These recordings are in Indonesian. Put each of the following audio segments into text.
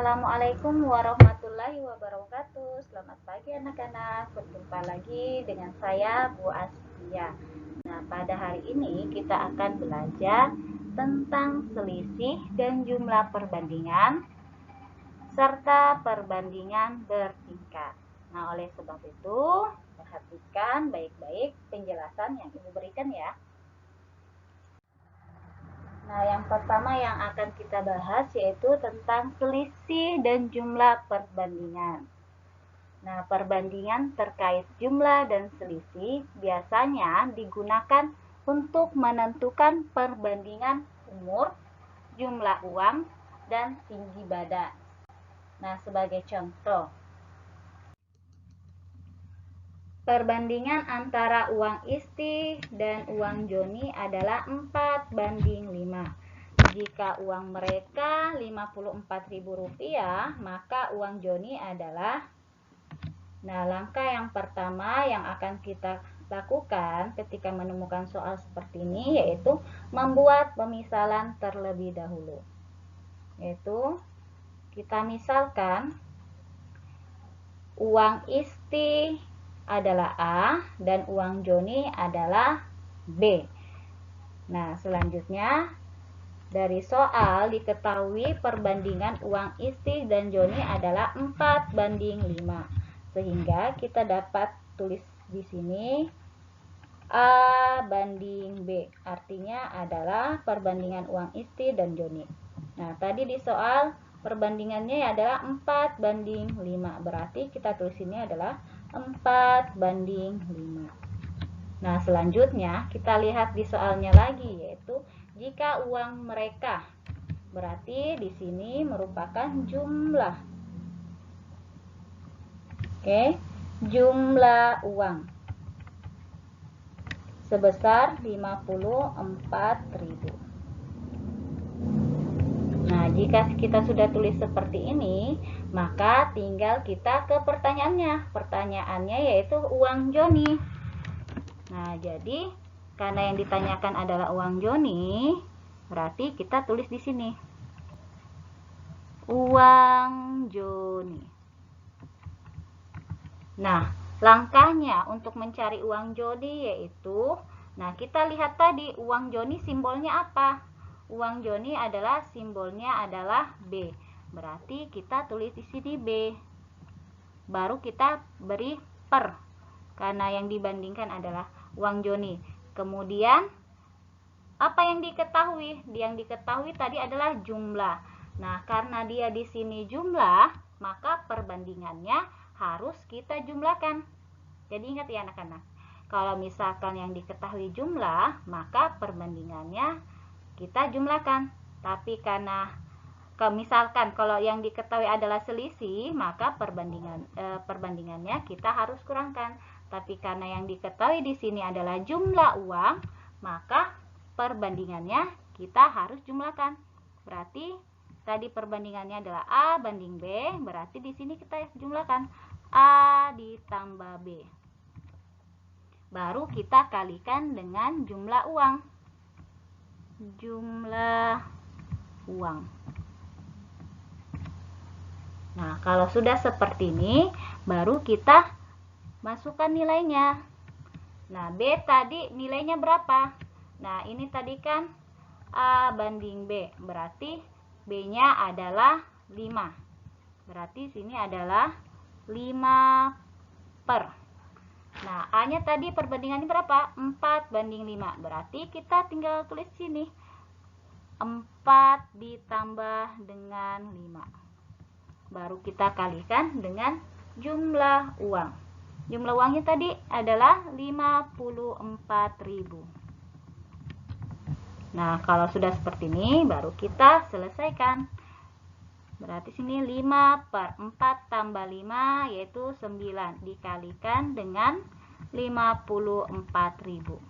Assalamualaikum warahmatullahi wabarakatuh. Selamat pagi anak-anak. Berjumpa lagi dengan saya Bu Astia. Nah, pada hari ini kita akan belajar tentang selisih dan jumlah perbandingan serta perbandingan bertingkat. Nah, oleh sebab itu, perhatikan baik-baik penjelasan yang Ibu berikan ya. Nah, yang pertama yang akan kita bahas yaitu tentang selisih dan jumlah perbandingan. Nah, perbandingan terkait jumlah dan selisih biasanya digunakan untuk menentukan perbandingan umur, jumlah uang, dan tinggi badan. Nah, sebagai contoh, perbandingan antara uang Isti dan uang Joni adalah 4:5. Jika uang mereka Rp54.000, maka uang Joni adalah. Nah, langkah yang pertama yang akan kita lakukan ketika menemukan soal seperti ini yaitu membuat pemisalan terlebih dahulu. Yaitu kita misalkan uang Isti adalah A dan uang Joni adalah B. Nah, selanjutnya dari soal diketahui perbandingan uang Isti dan Joni adalah 4:5. Sehingga kita dapat tulis di sini A banding B. Artinya adalah perbandingan uang Isti dan Joni. Nah, tadi di soal perbandingannya adalah 4:5. Berarti kita tulis ini adalah 4:5. Nah, selanjutnya kita lihat di soalnya lagi, yaitu jika uang mereka, berarti di sini merupakan jumlah. Oke, jumlah uang sebesar 54.000. Nah, jika kita sudah tulis seperti ini, maka tinggal kita ke pertanyaannya. Pertanyaannya yaitu uang Joni. Nah, jadi karena yang ditanyakan adalah uang Joni, berarti kita tulis di sini. Uang Joni. Nah, langkahnya untuk mencari uang Joni yaitu, nah kita lihat tadi uang Joni simbolnya apa? Uang Joni adalah simbolnya adalah B. Berarti kita tulis di sini B. Baru kita beri per. Karena yang dibandingkan adalah uang Joni. Kemudian apa yang diketahui? Yang diketahui tadi adalah jumlah. Nah, karena dia di sini jumlah, maka perbandingannya harus kita jumlahkan. Jadi ingat ya anak-anak. Kalau misalkan yang diketahui jumlah, maka perbandingannya kita jumlahkan. Tapi karena misalkan kalau yang diketahui adalah selisih, maka perbandingannya kita harus kurangkan. Tapi karena yang diketahui di sini adalah jumlah uang, maka perbandingannya kita harus jumlahkan. Berarti tadi perbandingannya adalah A banding B, berarti di sini kita jumlahkan A ditambah B. Baru kita kalikan dengan jumlah uang. Jumlah uang. Nah, kalau sudah seperti ini, baru kita masukkan nilainya. Nah, B tadi nilainya berapa? Nah, ini tadi kan A banding B, berarti B-nya adalah 5. Berarti sini adalah 5 per. Nah, A-nya tadi perbandingannya berapa? 4:5. Berarti kita tinggal tulis sini. 4 ditambah dengan 5. Baru kita kalikan dengan jumlah uang. Jumlah uangnya tadi adalah 54.000. Nah, kalau sudah seperti ini, baru kita selesaikan. Berarti sini 5 per 4 tambah 5 yaitu 9 dikalikan dengan 54.000.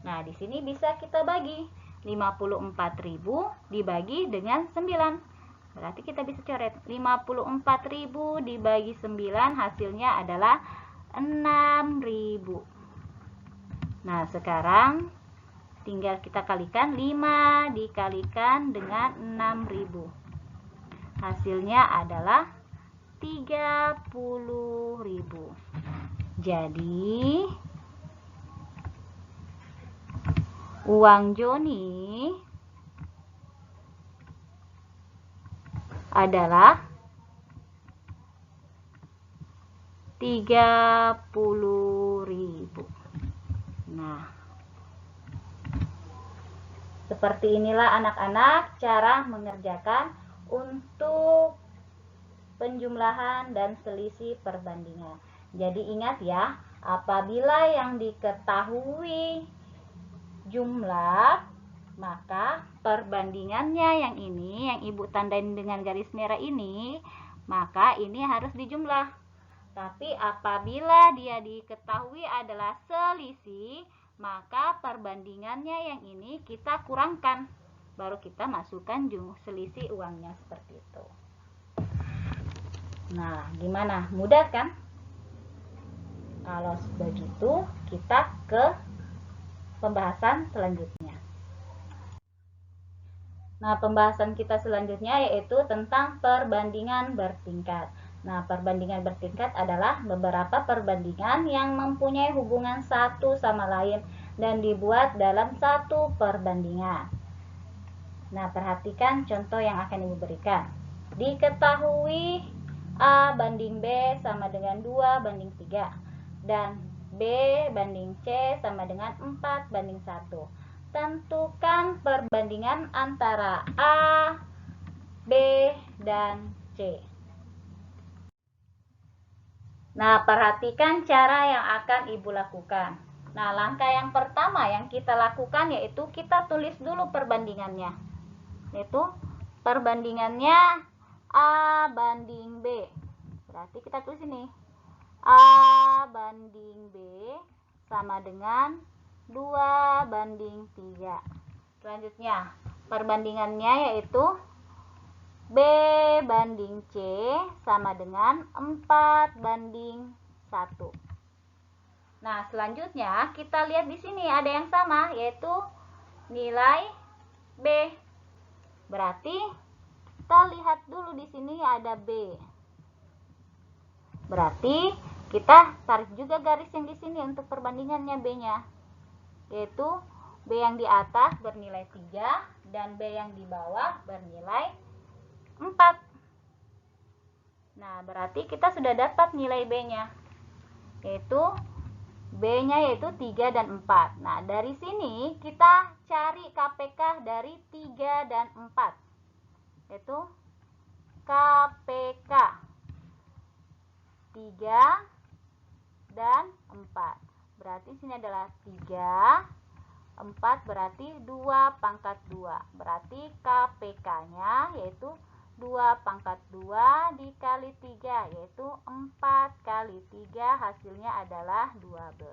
Nah, di sini bisa kita bagi 54.000 dibagi dengan 9. Berarti kita bisa coret 54.000 dibagi 9 hasilnya adalah 6.000. Nah, sekarang tinggal kita kalikan 5 dikalikan dengan 6.000. hasilnya adalah 30.000. Jadi uang Joni adalah 30.000. Nah, seperti inilah anak-anak cara mengerjakan untuk penjumlahan dan selisih perbandingan. Jadi ingat ya, apabila yang diketahui jumlah, maka perbandingannya yang ini, yang ibu tandain dengan garis merah ini, maka ini harus dijumlah. Tapi apabila dia diketahui adalah selisih, maka perbandingannya yang ini kita kurangkan. Baru kita masukkan selisih uangnya seperti itu. Nah, gimana? Mudah kan? Kalau begitu, kita ke pembahasan selanjutnya. Nah, pembahasan kita selanjutnya yaitu tentang perbandingan bertingkat. Nah, perbandingan bertingkat adalah beberapa perbandingan yang mempunyai hubungan satu sama lain dan dibuat dalam satu perbandingan. Nah, perhatikan contoh yang akan Ibu berikan. Diketahui A banding B sama dengan 2 banding 3 dan B banding C sama dengan 4 banding 1. Tentukan perbandingan antara A, B, dan C. Nah, perhatikan cara yang akan Ibu lakukan. Nah, langkah yang pertama yang kita lakukan yaitu kita tulis dulu perbandingannya. Yaitu perbandingannya A banding B. Berarti kita tulis ini. A banding B sama dengan 2 banding 3. Selanjutnya, perbandingannya yaitu B banding C sama dengan 4 banding 1. Nah, selanjutnya kita lihat di sini ada yang sama yaitu nilai B. Berarti kita lihat dulu di sini ada B. Berarti kita tarik juga garis yang di sini untuk perbandingannya B-nya. Yaitu B yang di atas bernilai 3 dan B yang di bawah bernilai 4. Nah, berarti kita sudah dapat nilai B-nya. Yaitu B-nya yaitu 3 dan 4. Nah, dari sini kita cari KPK dari 3 dan 4. Yaitu KPK 3 dan 4. Berarti sini adalah 3, 4 berarti 2 pangkat 2. Berarti KPK-nya yaitu 2 pangkat 2 dikali 3, yaitu 4 kali 3 hasilnya adalah 12.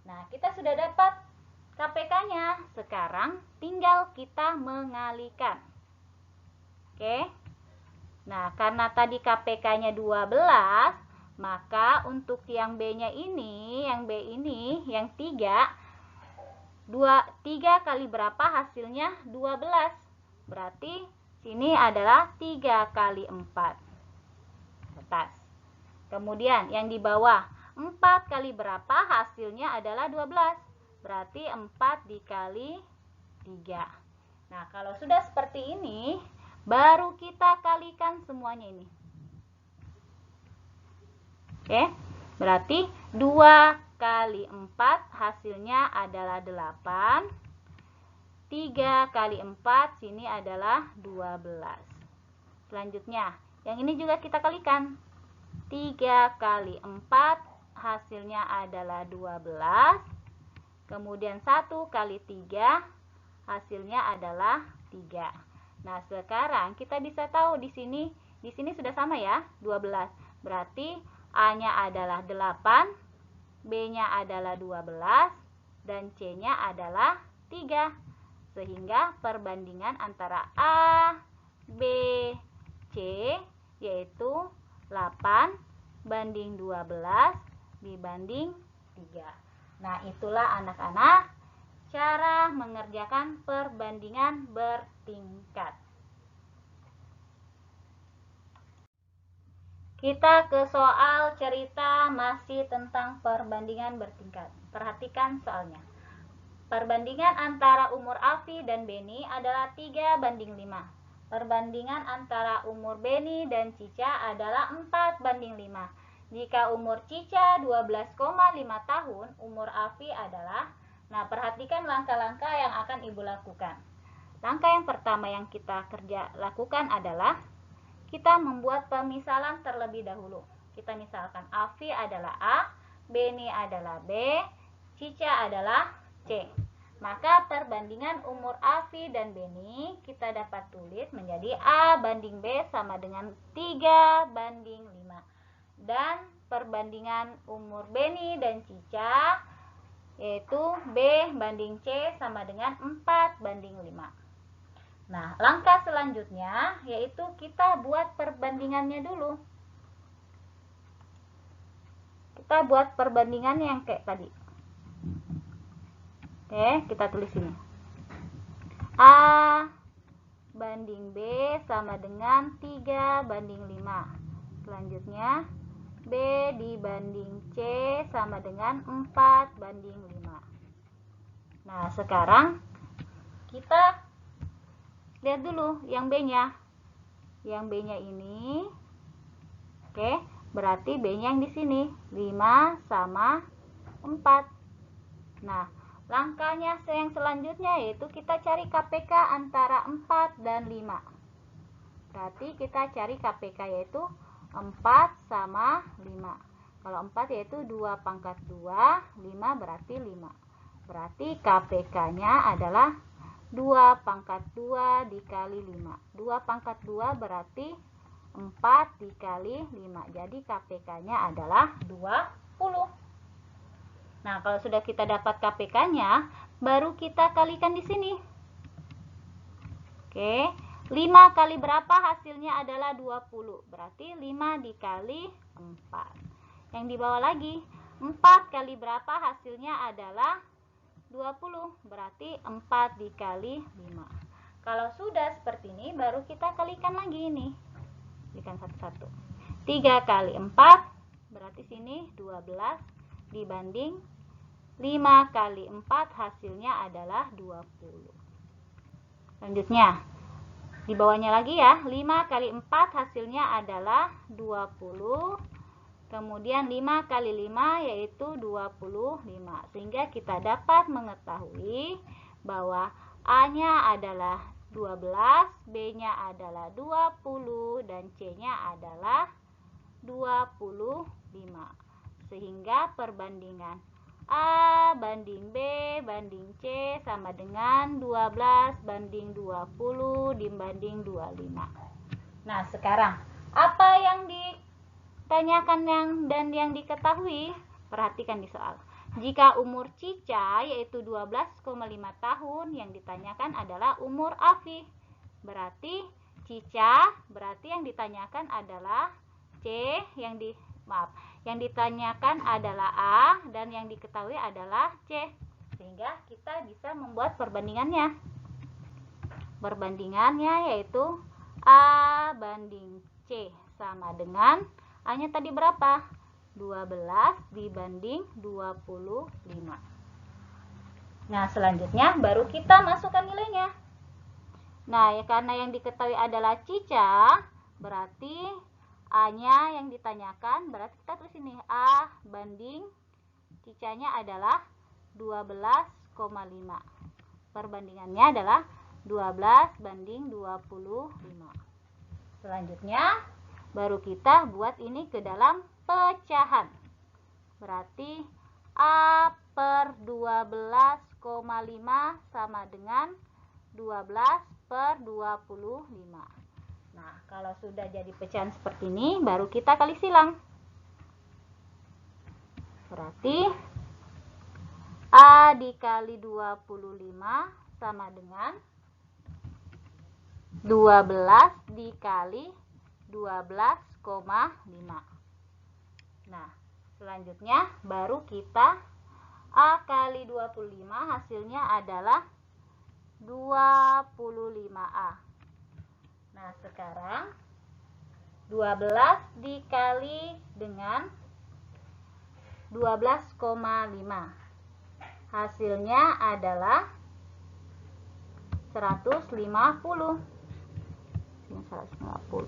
Nah, kita sudah dapat KPK-nya. Sekarang tinggal kita mengalikan. Oke. Nah, karena tadi KPK-nya 12, maka untuk yang B-nya ini, yang B ini, yang 3, 3 kali berapa hasilnya? 12. Berarti sini adalah 3 kali 4. Atas. Kemudian yang di bawah, 4 kali berapa hasilnya adalah 12. Berarti 4 dikali 3. Nah, kalau sudah seperti ini, baru kita kalikan semuanya ini. Oke, berarti 2 kali 4 hasilnya adalah 8. 3 kali 4 sini adalah 12. Selanjutnya, yang ini juga kita kalikan. 3 kali 4 hasilnya adalah 12. Kemudian 1 kali 3 hasilnya adalah 3. Nah, sekarang kita bisa tahu di sini sudah sama ya, 12. Berarti A-nya adalah 8, B-nya adalah 12, dan C-nya adalah 3. Sehingga perbandingan antara A, B, C yaitu 8 banding 12 dibanding 3. Nah, itulah anak-anak cara mengerjakan perbandingan bertingkat. Kita ke soal cerita masih tentang perbandingan bertingkat. Perhatikan soalnya. Perbandingan antara umur Afi dan Beni adalah 3:5. Perbandingan antara umur Beni dan Cica adalah 4:5. Jika umur Cica 12,5 tahun, umur Afi adalah... Nah, perhatikan langkah-langkah yang akan Ibu lakukan. Langkah yang pertama yang kita lakukan adalah kita membuat pemisalan terlebih dahulu. Kita misalkan Afi adalah A, Beni adalah B, Cica adalah C. Maka perbandingan umur Afi dan Beni kita dapat tulis menjadi A banding B sama dengan 3:5. Dan perbandingan umur Beni dan Cica yaitu B banding C sama dengan 4:5. Nah, langkah selanjutnya yaitu kita buat perbandingannya dulu. Kita buat perbandingannya yang kayak tadi. Oke, kita tulis ini. A banding B sama dengan 3:5. Selanjutnya, B dibanding C sama dengan 4:5. Nah, sekarang kita lihat dulu yang B-nya. Yang B-nya ini. Oke, berarti B-nya yang di sini. 5 sama 4. Nah, langkahnya yang selanjutnya yaitu kita cari KPK antara 4 dan 5. Berarti kita cari KPK yaitu 4 sama 5. Kalau 4 yaitu 2 pangkat 2, 5 berarti 5. Berarti KPK-nya adalah 2 pangkat 2 dikali 5. 2 pangkat 2 berarti 4 dikali 5. Jadi KPK-nya adalah 20. Nah, kalau sudah kita dapat KPK-nya, baru kita kalikan di sini. Oke, 5 kali berapa hasilnya adalah 20. Berarti 5 dikali 4. Yang di bawah lagi, 4 kali berapa hasilnya adalah 20. Berarti 4 dikali 5. Kalau sudah seperti ini, baru kita kalikan lagi ini. Kalikan satu-satu. 3 kali 4, berarti sini 12 dibanding 5 kali 4 hasilnya adalah 20. Selanjutnya, di bawahnya lagi ya, 5 kali 4 hasilnya adalah 20. Kemudian 5 kali 5 yaitu 25. Sehingga kita dapat mengetahui bahwa A-nya adalah 12, B-nya adalah 20, dan C-nya adalah 25. Sehingga perbandingan A banding B banding C sama dengan 12 banding 20 dibanding 25. Nah, sekarang apa yang ditanyakan dan yang diketahui? Perhatikan di soal. Jika umur Cica yaitu 12,5 tahun, yang ditanyakan adalah umur Afi. Berarti Cica, berarti yang ditanyakan adalah C, yang ditanyakan adalah A, dan yang diketahui adalah C. Sehingga kita bisa membuat perbandingannya. Perbandingannya yaitu A banding C sama dengan A-nya tadi berapa? 12 dibanding 25. Nah, selanjutnya baru kita masukkan nilainya. Nah, ya karena yang diketahui adalah Cica, berarti A-nya yang ditanyakan, berarti kita tulis ini A banding Cica-nya adalah 12,5. Perbandingannya adalah 12 banding 25. Selanjutnya baru kita buat ini ke dalam pecahan. Berarti A per 12,5 sama dengan 12 per 25. Nah, kalau sudah jadi pecahan seperti ini, baru kita kali silang. Berarti A dikali 25 sama dengan 12 dikali 12,5. Nah, selanjutnya baru kita A kali 25 hasilnya adalah 25A. Nah, sekarang 12 dikali dengan 12,5. Hasilnya adalah 150. 150.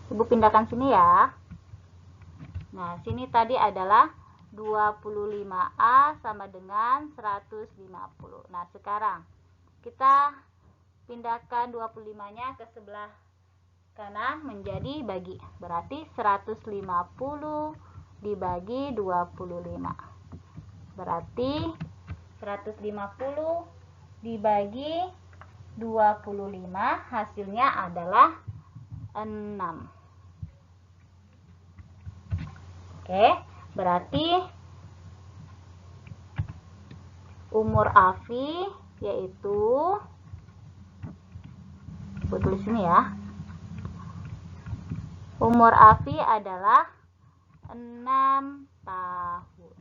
Ibu pindahkan sini ya. Nah, sini tadi adalah 25A sama dengan 150. Nah, sekarang kita pindahkan 25-nya ke sebelah kanan menjadi bagi. Berarti 150 dibagi 25. Berarti 150 dibagi 25 hasilnya adalah 6. Oke, berarti umur Afi yaitu, buat tulis ini ya. Umur Afi adalah 6 tahun.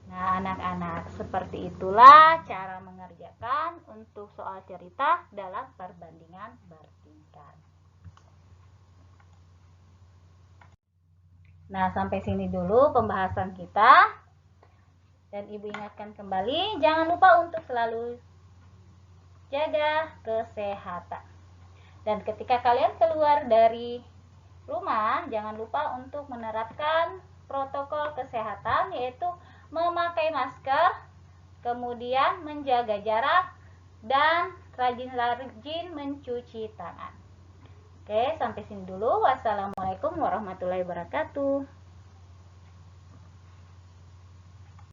Nah, anak-anak, seperti itulah cara mengerjakan untuk soal cerita dalam perbandingan bertingkat. Nah, sampai sini dulu pembahasan kita. Dan Ibu ingatkan kembali, jangan lupa untuk selalu jaga kesehatan. Dan ketika kalian keluar dari rumah, jangan lupa untuk menerapkan protokol kesehatan, yaitu memakai masker, kemudian menjaga jarak, dan rajin-rajin mencuci tangan. Oke, sampai sini dulu. Wassalamualaikum warahmatullahi wabarakatuh.